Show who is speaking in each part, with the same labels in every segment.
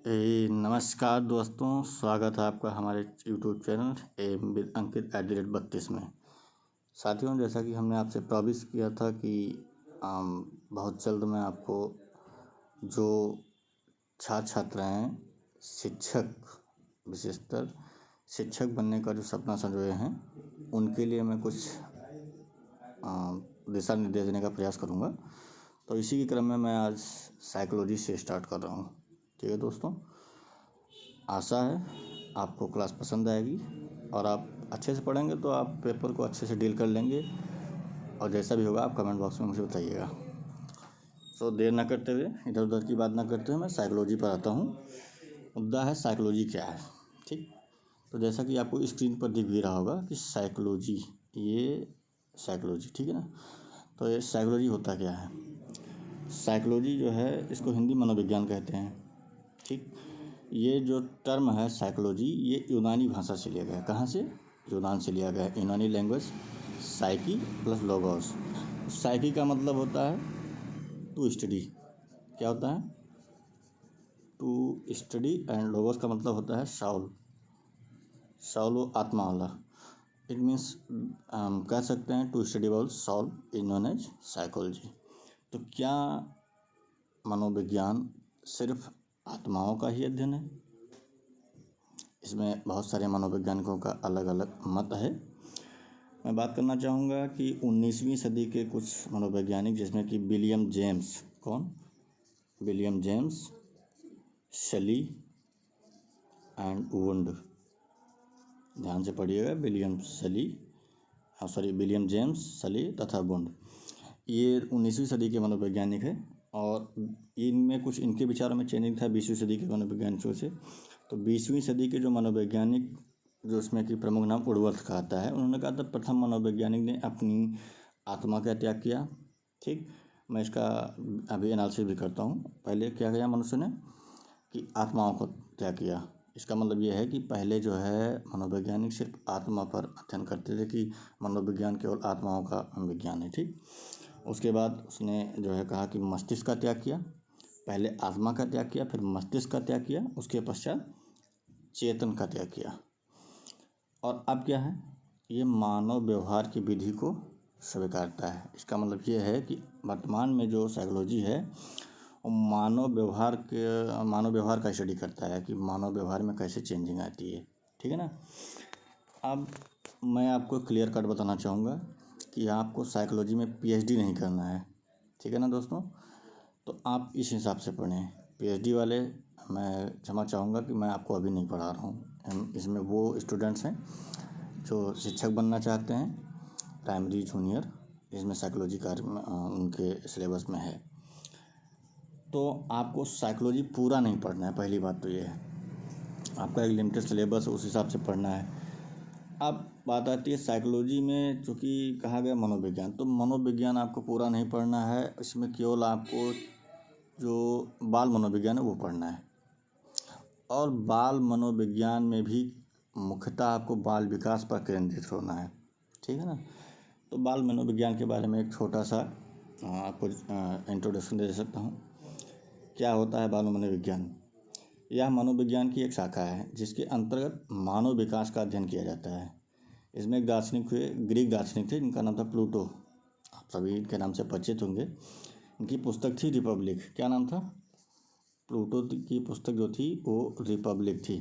Speaker 1: नमस्कार दोस्तों, स्वागत है आपका हमारे यूट्यूब चैनल एम विद अंकित @32 में। साथियों, जैसा कि हमने आपसे प्रॉमिस किया था कि बहुत जल्द मैं आपको जो छात्र छात्र हैं, शिक्षक, विशेषतर शिक्षक बनने का जो सपना संजोए हैं, उनके लिए मैं कुछ दिशा निर्देश देने का प्रयास करूँगा। तो इसी के क्रम में मैं आज साइकोलॉजी से स्टार्ट कर रहा हूँ। ठीक है दोस्तों, आशा है आपको क्लास पसंद आएगी और आप अच्छे से पढ़ेंगे तो आप पेपर को अच्छे से डील कर लेंगे, और जैसा भी होगा आप कमेंट बॉक्स में मुझे बताइएगा। सो देर ना करते हुए, इधर उधर की बात ना करते हुए मैं साइकोलॉजी पर आता हूँ। मुद्दा है साइकोलॉजी क्या है। ठीक, तो जैसा कि आपको स्क्रीन पर दिख भी रहा होगा कि साइकोलॉजी, ये साइकोलॉजी, ठीक है ना। तो ये साइकोलॉजी होता क्या है? साइकोलॉजी जो है, इसको हिंदी मनोविज्ञान कहते हैं। ठीक, ये जो टर्म है साइकोलॉजी, ये यूनानी भाषा से लिया गया है। कहाँ से? यूनान से लिया गया है। यूनानी language psyche plus logos. Psyche का मतलब होता है टू स्टडी। क्या होता है? To study. एंड लोगोस का मतलब होता है साउल। साउल वो आत्मा वाला। इट मीन्स हम कह सकते हैं to study about soul is known as psychology. तो क्या मनोविज्ञान सिर्फ आत्माओं का ही अध्ययन है? इसमें बहुत सारे मनोवैज्ञानिकों का अलग अलग मत है। मैं बात करना चाहूँगा कि 19वीं सदी के कुछ मनोवैज्ञानिक, जिसमें कि विलियम जेम्स, कौन? William James, Shelley and Wundt. ध्यान से पढ़िएगा, विलियम जेम्स, शली तथा वुंड। ये 19वीं सदी के मनोवैज्ञानिक है, और इनमें कुछ इनके विचारों में चेंजिंग था 20वीं सदी के मनोवैज्ञानिकों से। तो 20वीं सदी के जो मनोवैज्ञानिक, जो उसमें कि प्रमुख नाम वुडवर्थ का आता है, उन्होंने कहा था प्रथम मनोवैज्ञानिक ने अपनी आत्मा का त्याग किया। ठीक, मैं इसका अभी एनालिसिस भी करता हूँ। पहले क्या किया मनुष्य ने कि आत्माओं को त्याग किया। इसका मतलब ये है कि पहले जो है मनोवैज्ञानिक सिर्फ आत्मा पर अध्ययन करते थे कि मनोविज्ञान केवल आत्माओं का विज्ञान है। ठीक, उसके बाद उसने जो है कहा कि मस्तिष्क का त्याग किया। पहले आत्मा का त्याग किया, फिर मस्तिष्क का त्याग किया, उसके पश्चात चेतन का त्याग किया। और अब क्या है? ये मानव व्यवहार की विधि को स्वीकारता है। इसका मतलब ये है कि वर्तमान में जो साइकोलॉजी है, वो मानव व्यवहार का स्टडी करता है कि मानव व्यवहार में कैसे चेंजिंग आती है। ठीक है ना। अब मैं आपको क्लियर कट बताना चाहूँगा कि आपको साइकोलॉजी में पीएचडी नहीं करना है। ठीक है ना दोस्तों। तो आप इस हिसाब से पढ़ें। पीएचडी वाले, मैं क्षमा चाहूँगा कि मैं आपको अभी नहीं पढ़ा रहा हूँ। इसमें वो स्टूडेंट्स हैं जो शिक्षक बनना चाहते हैं, प्राइमरी जूनियर, जिसमें साइकोलॉजी उनके सिलेबस में है। तो आपको साइकोलॉजी पूरा नहीं पढ़ना है। पहली बात तो ये है, आपका एक लिमिटेड सिलेबस है, उस हिसाब से पढ़ना है। अब बात आती है साइकोलॉजी में, चूँकि कहा गया मनोविज्ञान, तो मनोविज्ञान आपको पूरा नहीं पढ़ना है। इसमें केवल आपको जो बाल मनोविज्ञान है वो पढ़ना है। और बाल मनोविज्ञान में भी मुख्यतः आपको बाल विकास पर केंद्रित होना है। ठीक है ना। तो बाल मनोविज्ञान के बारे में एक छोटा सा आपको इंट्रोडक्शन दे सकता हूँ। क्या होता है बाल मनोविज्ञान? यह मनोविज्ञान की एक शाखा है जिसके अंतर्गत मानव विकास का अध्ययन किया जाता है। इसमें एक दार्शनिक हुए, ग्रीक दार्शनिक थे, जिनका नाम था प्लूटो। आप सभी इनके नाम से परिचित होंगे। इनकी पुस्तक थी रिपब्लिक। क्या नाम था? प्लूटो की पुस्तक जो थी वो रिपब्लिक थी।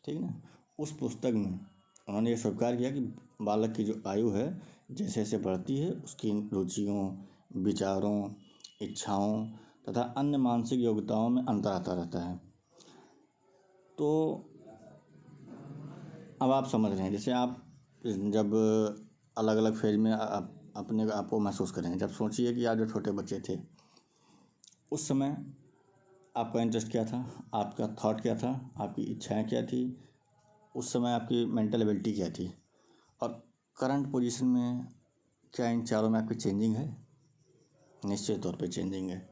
Speaker 1: ठीक है ना। उस पुस्तक में उन्होंने ये स्वीकार किया कि बालक की जो आयु है, जैसे जैसे बढ़ती है, उसकी रुचियों, विचारों, इच्छाओं तथा अन्य मानसिक योग्यताओं में अंतर आता रहता है। तो अब आप समझ रहे हैं, जैसे आप जब अलग अलग फेज में अपने आप को महसूस करेंगे। जब सोचिए कि आप जो छोटे बच्चे थे, उस समय आपका इंटरेस्ट क्या था, आपका थॉट क्या था, आपकी इच्छाएं क्या थी, उस समय आपकी मेंटल एबिलिटी क्या थी, और करंट पोजीशन में क्या इन चारों में आपकी चेंजिंग है? निश्चित तौर पे चेंजिंग है।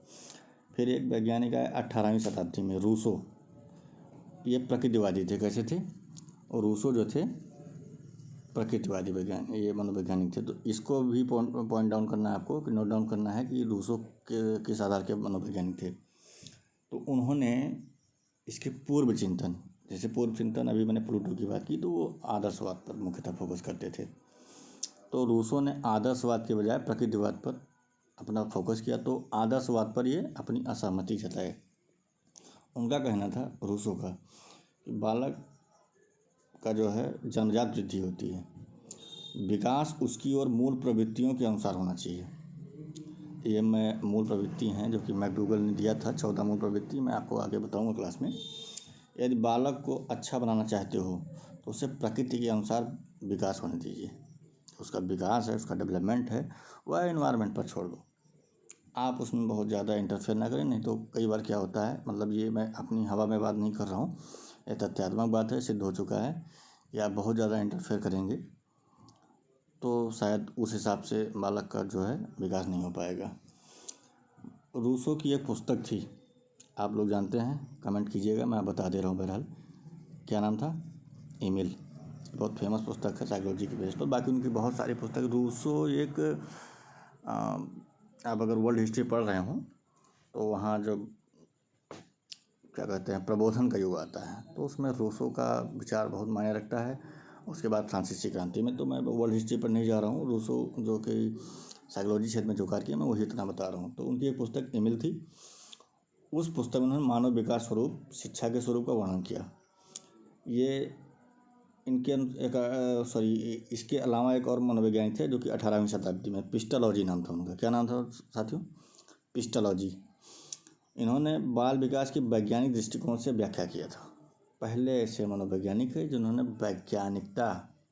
Speaker 1: फिर एक वैज्ञानिक आए 18वीं शताब्दी में, रूसो। ये प्रकृतिवादी थे। कैसे थे? और रूसो जो थे प्रकृतिवादी ये मनोवैज्ञानिक थे। तो इसको भी पॉइंट डाउन करना है आपको, कि नोट डाउन करना है कि रूसो किस आधार के मनोवैज्ञानिक थे। तो उन्होंने इसके पूर्व चिंतन, जैसे पूर्व चिंतन अभी मैंने प्लूटो की बात की तो वो आदर्शवाद पर मुख्यतः फोकस करते थे। तो रूसो ने आदर्शवाद के बजाय प्रकृतिवाद पर अपना फोकस किया, तो आदर्शवाद पर ये अपनी असहमति जताए। उनका कहना था रूसो का कि बालक का जो है जन्मजात वृद्धि होती है, विकास उसकी और मूल प्रवृत्तियों के अनुसार होना चाहिए। ये मैं मूल प्रवृत्ति हैं जो कि मैकडूगल ने दिया था, 14 मूल प्रवृत्ति, मैं आपको आगे बताऊंगा क्लास में। यदि बालक को अच्छा बनाना चाहते हो तो उसे प्रकृति के अनुसार विकास होने दीजिए। उसका विकास है, उसका डेवलपमेंट है, वह एनवायरनमेंट पर छोड़ दो। आप उसमें बहुत ज़्यादा इंटरफेयर ना करें, नहीं तो कई बार क्या होता है, मतलब ये मैं अपनी हवा में बात नहीं कर रहा हूँ, ये तथ्यात्मक बात है, सिद्ध हो चुका है कि आप बहुत ज़्यादा इंटरफेयर करेंगे तो शायद उस हिसाब से बालक का जो है विकास नहीं हो पाएगा। रूसो की एक पुस्तक थी, आप लोग जानते हैं, कमेंट कीजिएगा, मैं बता दे रहा हूँ बहरहाल। क्या नाम था? एमिल। बहुत फेमस पुस्तक है साइकोलॉजी की बेस पर। बाकी उनकी बहुत सारी पुस्तक। रूसो एक आप अगर वर्ल्ड हिस्ट्री पढ़ रहे हो तो वहाँ जो क्या कहते हैं प्रबोधन का युग आता है तो उसमें रूसो का विचार बहुत मायने रखता है। उसके बाद फ्रांसीसी क्रांति में, तो मैं वर्ल्ड हिस्ट्री पर नहीं जा रहा हूँ। रूसो जो कि साइकोलॉजी क्षेत्र में जो कार्य किया मैं वही इतना बता रहा हूँ। तो उनकी एक पुस्तक एमिल थी, उस पुस्तक में उन्होंने मानव विकास स्वरूप, शिक्षा के स्वरूप का वर्णन किया। ये इनके इसके अलावा एक और मनोवैज्ञानिक थे जो कि 18वीं शताब्दी में, पिस्टलॉजी नाम था उनका। क्या नाम था साथियों? पिस्टलॉजी। इन्होंने बाल विकास की वैज्ञानिक दृष्टिकोण से व्याख्या किया था। पहले ऐसे मनोवैज्ञानिक है जिन्होंने वैज्ञानिकता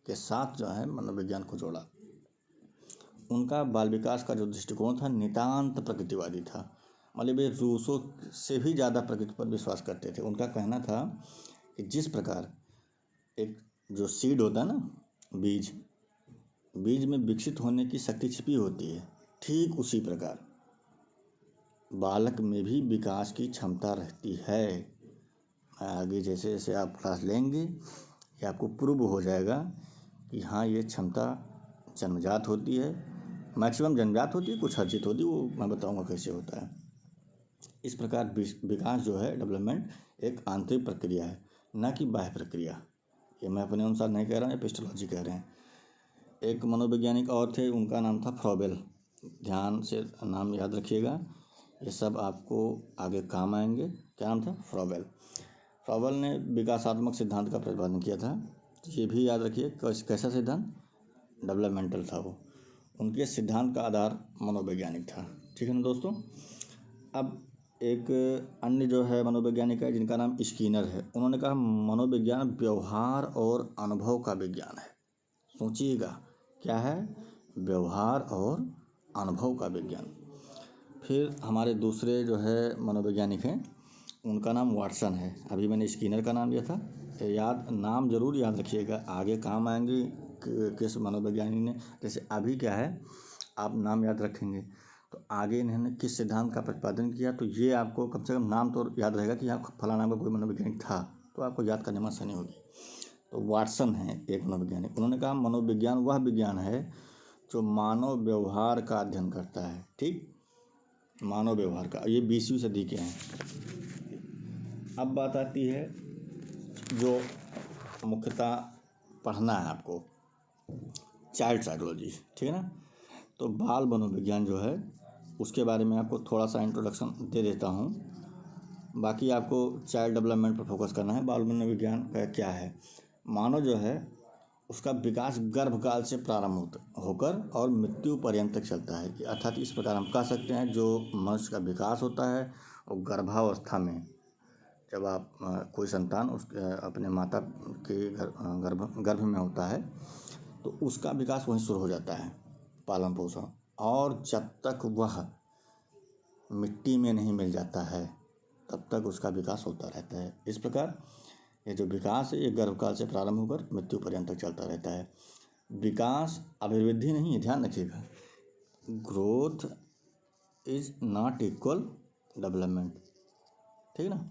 Speaker 1: के साथ जो है मनोविज्ञान को जोड़ा। उनका बाल विकास का जो दृष्टिकोण था नितांत प्रकृतिवादी था, मतलब ये रूसो से भी ज़्यादा प्रकृति पर विश्वास करते थे। उनका कहना था कि जिस प्रकार एक जो सीड होता है ना, बीज में विकसित होने की शक्ति छिपी होती है, ठीक उसी प्रकार बालक में भी विकास की क्षमता रहती है। आगे जैसे जैसे आप क्लास लेंगे ये आपको प्रूव हो जाएगा कि हाँ ये क्षमता जन्मजात होती है, मैक्सिमम जन्मजात होती है, कुछ अर्जित होती है, वो मैं बताऊंगा कैसे होता है। इस प्रकार विकास जो है, डेवलपमेंट, एक आंतरिक प्रक्रिया है, न कि बाह्य प्रक्रिया। ये मैं अपने अनुसार नहीं कह रहा हूँ, एपिस्टेमोलॉजी कह रहे हैं। एक मनोवैज्ञानिक और थे, उनका नाम था फ्रॉबेल। ध्यान से नाम याद रखिएगा, ये सब आपको आगे काम आएंगे। क्या नाम था? फ्रॉबेल। फ्रॉबेल ने विकासात्मक सिद्धांत का प्रतिपादन किया था। ये भी याद रखिए, कैसा सिद्धांत? डेवलपमेंटल था वो। उनके सिद्धांत का आधार मनोवैज्ञानिक था। ठीक है ना दोस्तों? अब एक अन्य जो है मनोवैज्ञानिक है जिनका नाम स्किनर है। उन्होंने कहा मनोविज्ञान व्यवहार और अनुभव का विज्ञान है। सोचिएगा, क्या है? व्यवहार और अनुभव का विज्ञान। फिर हमारे दूसरे जो है मनोवैज्ञानिक हैं, उनका नाम वाटसन है। अभी मैंने स्किनर का नाम लिया था, नाम जरूर याद रखिएगा, आगे काम आएंगे किस मनोवैज्ञानिक ने। जैसे अभी क्या है, आप नाम याद रखेंगे तो आगे इन्होंने किस सिद्धांत का प्रतिपादन किया, तो ये आपको कम से कम नाम तो याद रहेगा कि आप फलाना का कोई मनोवैज्ञानिक था, तो आपको याद करने में आसानी होगी। तो वाटसन है एक मनोवैज्ञानिक। उन्होंने कहा मनोविज्ञान वह विज्ञान है जो मानव व्यवहार का अध्ययन करता है। ठीक, मानव व्यवहार का। ये 20वीं सदी के हैं। अब बात आती है जो मुख्यतः पढ़ना है आपको, चाइल्ड साइकोलॉजी। ठीक है ना? तो बाल मनोविज्ञान जो है उसके बारे में आपको थोड़ा सा इंट्रोडक्शन दे देता हूँ। बाकी आपको चाइल्ड डेवलपमेंट पर फोकस करना है। बाल मनोविज्ञान का क्या है? मानव जो है उसका विकास गर्भकाल से प्रारंभ होकर और मृत्यु पर्यंत तक चलता है। अर्थात इस प्रकार हम कह सकते हैं जो मनुष्य का विकास होता है और गर्भावस्था में, जब आप कोई संतान अपने माता के गर्भ में होता है तो उसका विकास वहीं शुरू हो जाता है, पालन पोषण, और जब तक वह मिट्टी में नहीं मिल जाता है तब तक उसका विकास होता रहता है। इस प्रकार ये जो विकास है ये गर्भकाल से प्रारंभ होकर मृत्यु पर्यंत तक चलता रहता है। विकास अभिवृद्धि नहीं है, ध्यान रखिएगा। Growth is not equal development. ठीक है ना?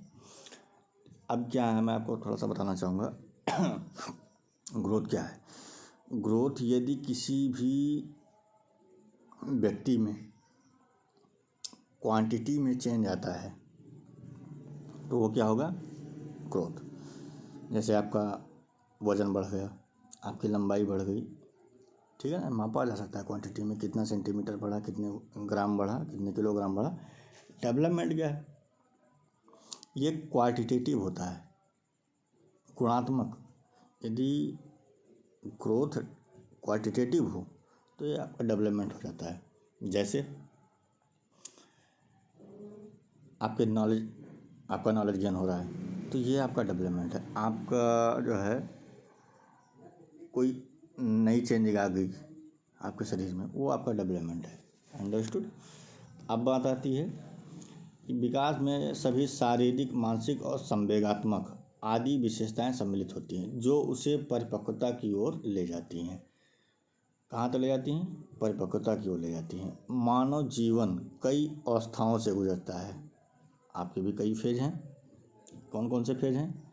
Speaker 1: अब क्या है, मैं आपको थोड़ा सा बताना चाहूँगा ग्रोथ क्या है। ग्रोथ यदि किसी भी व्यक्ति में क्वांटिटी में चेंज आता है तो वो क्या होगा? ग्रोथ। जैसे आपका वज़न बढ़ गया, आपकी लंबाई बढ़ गई, ठीक है ना, मापा जा सकता है क्वांटिटी में, कितना सेंटीमीटर बढ़ा, कितने ग्राम बढ़ा, कितने किलोग्राम बढ़ा। डेवलपमेंट क्या है? ये क्वांटिटेटिव होता है, गुणात्मक। यदि ग्रोथ क्वांटिटेटिव हो तो ये आपका डेवलपमेंट हो जाता है। जैसे आपका नॉलेज गेन हो रहा है तो ये आपका डेवलपमेंट है। आपका जो है कोई नई चेंजिंग आ गई आपके शरीर में, वो आपका डेवलपमेंट है। अंडरस्टूड। अब बात आती है कि विकास में सभी शारीरिक, मानसिक और संवेगात्मक आदि विशेषताएं सम्मिलित होती हैं जो उसे परिपक्वता की ओर ले जाती हैं। कहाँ तक ले जाती हैं? परिपक्वता की ओर ले जाती हैं। मानव जीवन कई अवस्थाओं से गुजरता है। आपके भी कई फेज हैं। कौन कौन से फेज हैं?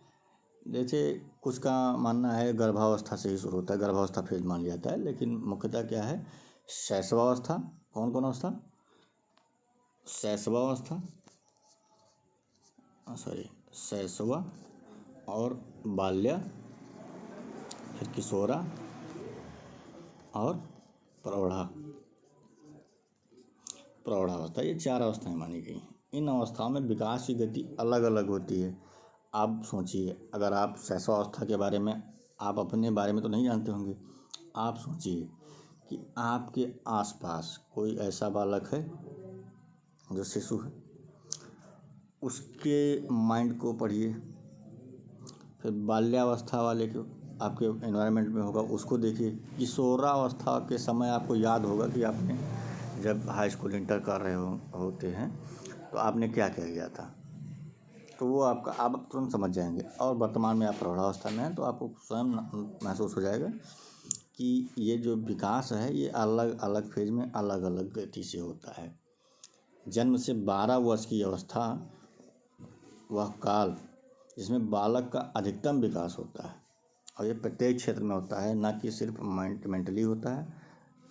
Speaker 1: जैसे कुछ का मानना है गर्भावस्था से ही शुरू होता है, गर्भावस्था फेज मान लिया जाता है, लेकिन मुख्यतः क्या है? शैशवावस्था। कौन कौन अवस्था? शैशवावस्था, शैशवा और बाल्या, फिर किशोरा और प्रौढ़ावस्था। ये 4 अवस्थाएं मानी गई हैं। इन अवस्थाओं में विकास की गति अलग अलग होती है। आप सोचिए, अगर आप शैशवावस्था के बारे में, आप अपने बारे में तो नहीं जानते होंगे, आप सोचिए कि आपके आसपास कोई ऐसा बालक है जो शिशु है, उसके माइंड को पढ़िए। फिर बाल्यावस्था वाले को आपके एनवायरनमेंट में होगा, उसको देखिए। किशोरावस्था के समय आपको याद होगा कि आपने जब हाई स्कूल इंटर कर रहे होते हैं तो आपने क्या क्या किया था, तो वो आपका आप तुरंत समझ जाएंगे। और वर्तमान में आप प्रौढ़ावस्था में हैं तो आपको स्वयं महसूस हो जाएगा कि ये जो विकास है ये अलग अलग फेज में अलग अलग गति से होता है। जन्म से 12 वर्ष की अवस्था वह काल जिसमें बालक का अधिकतम विकास होता है, और ये प्रत्येक क्षेत्र में होता है, ना कि सिर्फ मेंटली होता है,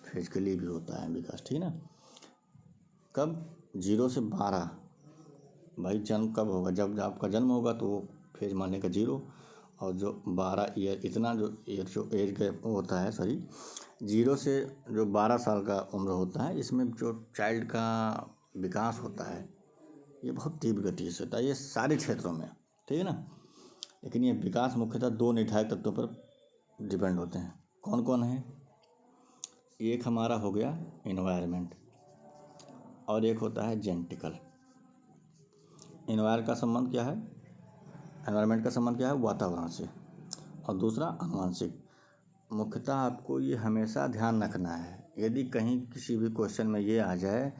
Speaker 1: फिजिकली भी होता है विकास, ठीक है ना। कब? 0 से 12। भाई जन्म कब होगा? जब आपका जन्म होगा तो वो फेज मानने का 0, और जो 12 ईयर, इतना जो एज गैप होता है, 0 से जो 12 साल का उम्र होता है, इसमें जो चाइल्ड का विकास होता है ये बहुत तीव्र गति से होता है, ये सारे क्षेत्रों में, ठीक है ना। लेकिन ये विकास मुख्यतः 2 निर्धारित तत्वों पर डिपेंड होते हैं। कौन कौन है? एक हमारा हो गया एनवायरनमेंट, और एक होता है जेनेटिकल। एनवायरनमेंट का संबंध क्या है? एनवायरनमेंट का संबंध क्या है? वातावरण से। और दूसरा आनुवंशिक। मुख्यतः आपको ये हमेशा ध्यान रखना है, यदि कहीं किसी भी क्वेश्चन में ये आ जाए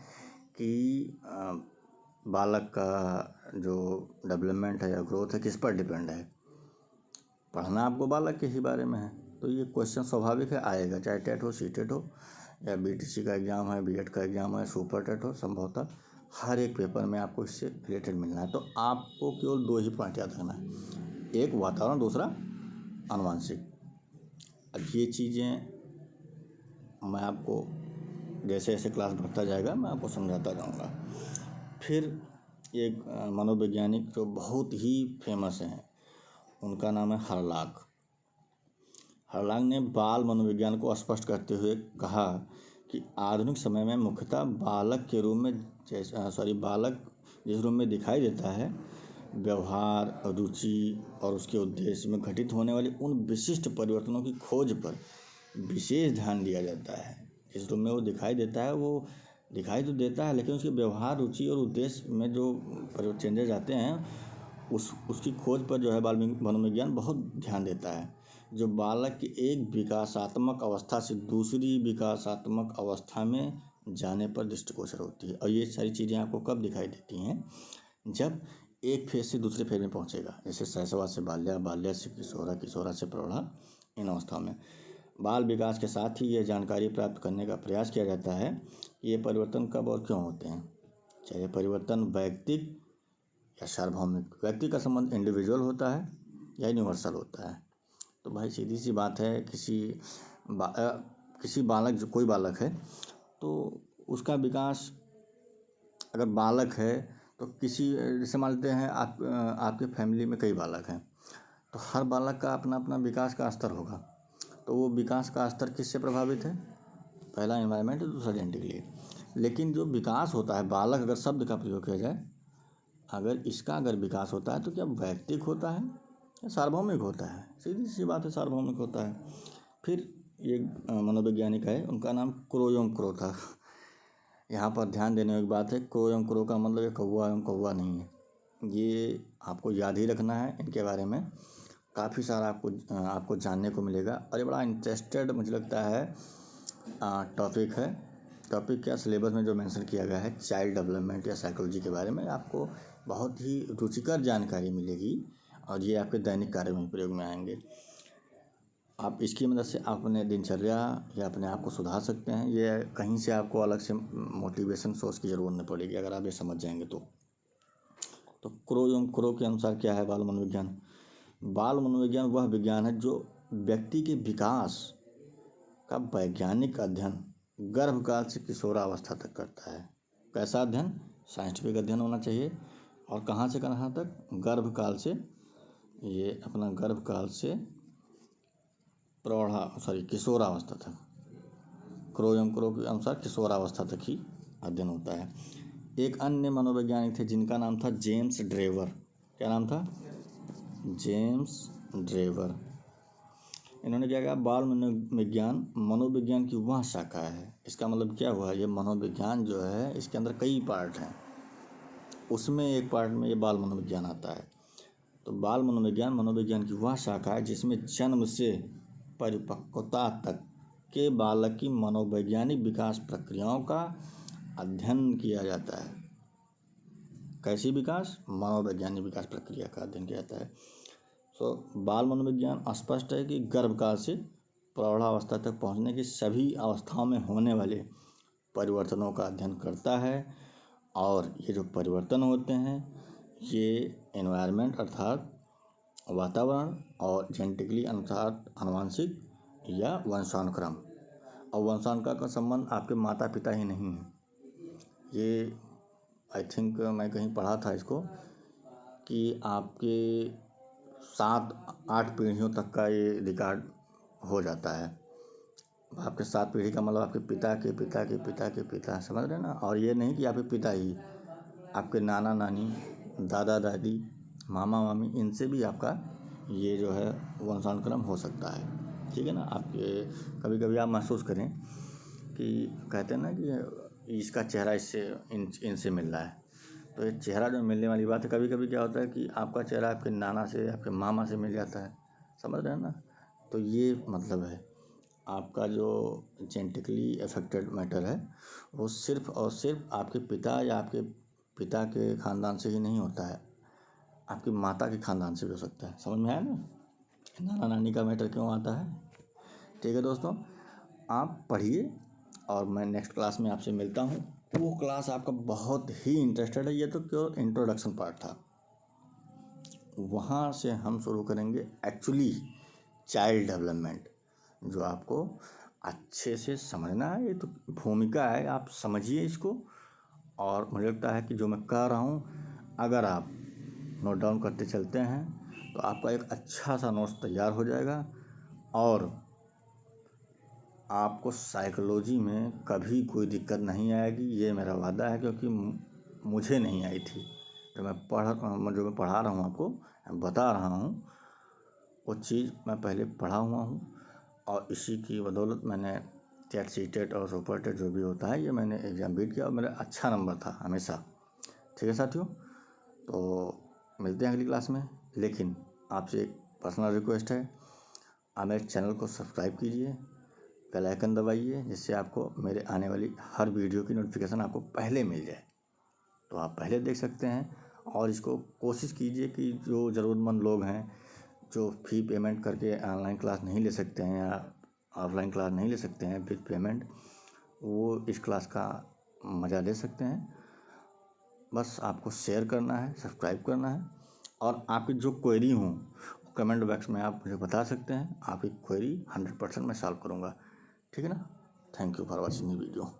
Speaker 1: कि बालक का जो डेवलपमेंट है या ग्रोथ है किस पर डिपेंड है, पढ़ना आपको बालक के ही बारे में है, तो ये क्वेश्चन स्वाभाविक है आएगा, चाहे टेट हो, सीटेट हो, या बीटीसी का एग्ज़ाम है, बीएड का एग्ज़ाम है, सुपर टेट हो, संभवतः हर एक पेपर में आपको इससे रिलेटेड मिलना है। तो आपको केवल 2 ही पॉइंट याद रखना है, एक वातावरण, दूसरा आनुवंशिक। अब ये चीज़ें मैं आपको जैसे जैसे क्लास बढ़ता जाएगा मैं आपको समझाता जाऊँगा। फिर एक मनोवैज्ञानिक जो बहुत ही फेमस हैं, उनका नाम है हर्लाक। हर्लाक ने बाल मनोविज्ञान को स्पष्ट करते हुए कहा कि आधुनिक समय में मुख्यतः बालक के रूप में बालक जिस रूप में दिखाई देता है, व्यवहार, रुचि और उसके उद्देश्य में घटित होने वाले उन विशिष्ट परिवर्तनों की खोज पर विशेष ध्यान दिया जाता है। जिस रूप में वो दिखाई देता है, वो दिखाई तो देता है, लेकिन उसके व्यवहार, रुचि और उद्देश्य में जो चेंजेज आते हैं उसकी खोज पर जो है बाल मनोविज्ञान बहुत ध्यान देता है, जो बालक की एक विकासात्मक अवस्था से दूसरी विकासात्मक अवस्था में जाने पर दृष्टिगोचर होती है। और ये सारी चीज़ें आपको कब दिखाई देती हैं? जब एक फेज से दूसरे फेज में पहुंचेगा, जैसे शैशवा से बाल्या, बाल्या से किशोरा, किशोरा से प्रौढ़ा। इन अवस्थाओं में बाल विकास के साथ ही यह जानकारी प्राप्त करने का प्रयास किया जाता है कि ये परिवर्तन कब और क्यों होते हैं, चाहे ये परिवर्तन वैयक्तिक या सार्वभौमिक। व्यक्ति का संबंध इंडिविजुअल होता है या यूनिवर्सल होता है। तो भाई सीधी सी बात है, किसी बालक, जो कोई बालक है तो उसका विकास, अगर बालक है तो किसी जैसे मान लेते हैं आपके फैमिली में कई बालक हैं, तो हर बालक का अपना अपना विकास का स्तर होगा। तो वो विकास का स्तर किससे प्रभावित है? पहला एनवायरनमेंट, दूसरा जेनेटिकली। लेकिन जो विकास होता है, बालक अगर शब्द का प्रयोग किया जाए, अगर विकास होता है तो क्या वैयक्तिक होता है या सार्वभौमिक होता है? सीधी सी बात है, सार्वभौमिक होता है। फिर एक मनोवैज्ञानिक है, उनका नाम क्रो एवं क्रो था। यहाँ पर ध्यान देने की बात है, क्रो एवं क्रो का मतलब ये कौवा एवं कौवा नहीं है। ये आपको याद ही रखना है। इनके बारे में काफ़ी सारा आपको जानने को मिलेगा और ये बड़ा इंटरेस्टेड मुझे लगता है टॉपिक है। टॉपिक क्या, सिलेबस में जो मेंशन किया गया है चाइल्ड डेवलपमेंट या साइकोलॉजी के बारे में, आपको बहुत ही रुचिकर जानकारी मिलेगी और ये आपके दैनिक कार्य में प्रयोग में आएंगे। आप इसकी मदद से अपने दिनचर्या या अपने आप को सुधार सकते हैं। ये कहीं से आपको अलग से मोटिवेशन सोर्स की ज़रूरत नहीं पड़ेगी अगर आप ये समझ जाएंगे तो क्रो एवं क्रो के अनुसार क्या है बाल मनोविज्ञान? बाल मनोविज्ञान वह विज्ञान है जो व्यक्ति के विकास का वैज्ञानिक अध्ययन गर्भकाल से किशोरावस्था तक करता है। कैसा अध्ययन? साइंटिफिक अध्ययन होना चाहिए। और कहाँ से कहाँ तक? गर्भकाल से, ये अपना गर्भकाल से किशोरावस्था तक। क्रो एवं क्रो के अनुसार किशोरावस्था तक ही अध्ययन होता है। एक अन्य मनोवैज्ञानिक थे जिनका नाम था जेम्स ड्रेवर। क्या नाम था? James Drever. इन्होंने क्या कहा, बाल मनोविज्ञान मनोविज्ञान की वह शाखा है। इसका मतलब क्या हुआ, ये मनोविज्ञान जो है इसके अंदर कई पार्ट हैं, उसमें एक पार्ट में ये बाल मनोविज्ञान आता है। तो बाल मनोविज्ञान मनोविज्ञान की वह शाखा है जिसमें जन्म से परिपक्वता तक के बालक की मनोवैज्ञानिक विकास प्रक्रियाओं का अध्ययन किया जाता है। कैसी विकास? मनोवैज्ञानिक विकास प्रक्रिया का अध्ययन किया जाता है। बाल मनोविज्ञान स्पष्ट है कि गर्भकाल से प्रौढ़ावस्था तक पहुंचने की सभी अवस्थाओं में होने वाले परिवर्तनों का अध्ययन करता है। और ये जो परिवर्तन होते हैं ये एनवायरनमेंट अर्थात वातावरण और जेनेटिकली अर्थात आनुवंशिक या वंशानुक्रम। और वंशानुक्रम का संबंध आपके माता पिता ही नहीं है। ये आई थिंक मैं कहीं पढ़ा था इसको कि आपके 7-8 पीढ़ियों तक का ये रिकॉर्ड हो जाता है। आपके 7 पीढ़ी का मतलब आपके पिता के पिता के पिता के पिता, समझ रहे हैं ना? और ये नहीं कि आपके पिता ही, आपके नाना नानी, दादा दादी, मामा मामी, इनसे भी आपका ये जो है वंशानुक्रम हो सकता है। ठीक है ना? आपके कभी कभी आप महसूस करें कि कहते हैं ना कि इसका चेहरा इससे इनसे मिल रहा है, तो ये चेहरा जो मिलने वाली बात है, कभी कभी क्या होता है कि आपका चेहरा आपके नाना से, आपके मामा से मिल जाता है। समझ रहे हैं ना? तो ये मतलब है आपका जो जेनेटिकली अफेक्टेड मैटर है वो सिर्फ और सिर्फ आपके पिता या आपके पिता के ख़ानदान से ही नहीं होता है, आपकी माता के ख़ानदान से भी हो सकता है। समझ में आया ना? नाना नानी का मैटर क्यों आता है? ठीक है दोस्तों, आप पढ़िए और मैं नेक्स्ट क्लास में आपसे मिलता हूँ। वो क्लास आपका बहुत ही इंटरेस्टेड है, ये तो क्यों इंट्रोडक्शन पार्ट था। वहाँ से हम शुरू करेंगे एक्चुअली चाइल्ड डेवलपमेंट, जो आपको अच्छे से समझना है। ये तो भूमिका है, आप समझिए इसको। और मुझे लगता है कि जो मैं कह रहा हूँ अगर आप नोट डाउन करते चलते हैं तो आपका एक अच्छा सा नोट्स तैयार हो जाएगा और आपको साइकोलॉजी में कभी कोई दिक्कत नहीं आएगी, ये मेरा वादा है। क्योंकि मुझे नहीं आई थी, जो मैं पढ़ा रहा हूँ आपको, बता रहा हूँ, वो चीज़ मैं पहले पढ़ा हुआ हूँ और इसी की बदौलत मैंने टेट सीटेट और सुपर टेट जो भी होता है ये मैंने एग्ज़ाम बीट किया और मेरा अच्छा नंबर था हमेशा। ठीक है साथियों, तो मिलते हैं अगली क्लास में। लेकिन आपसे एक पर्सनल रिक्वेस्ट है, आप मेरे चैनल को सब्सक्राइब कीजिए, बेल आइकन दबाइए, जिससे आपको मेरे आने वाली हर वीडियो की नोटिफिकेशन आपको पहले मिल जाए, तो आप पहले देख सकते हैं। और इसको कोशिश कीजिए कि जो ज़रूरतमंद लोग हैं, जो फ़ी पेमेंट करके ऑनलाइन क्लास नहीं ले सकते हैं या ऑफलाइन क्लास नहीं ले सकते हैं विद पेमेंट, वो इस क्लास का मज़ा ले सकते हैं। बस आपको शेयर करना है, सब्सक्राइब करना है और आपकी जो क्वेरी हो कमेंट बॉक्स में आप मुझे बता सकते हैं। आपकी क्वेरी 100% मैं सॉल्व करूँगा। ठीक है ना? Thank you for watching the video.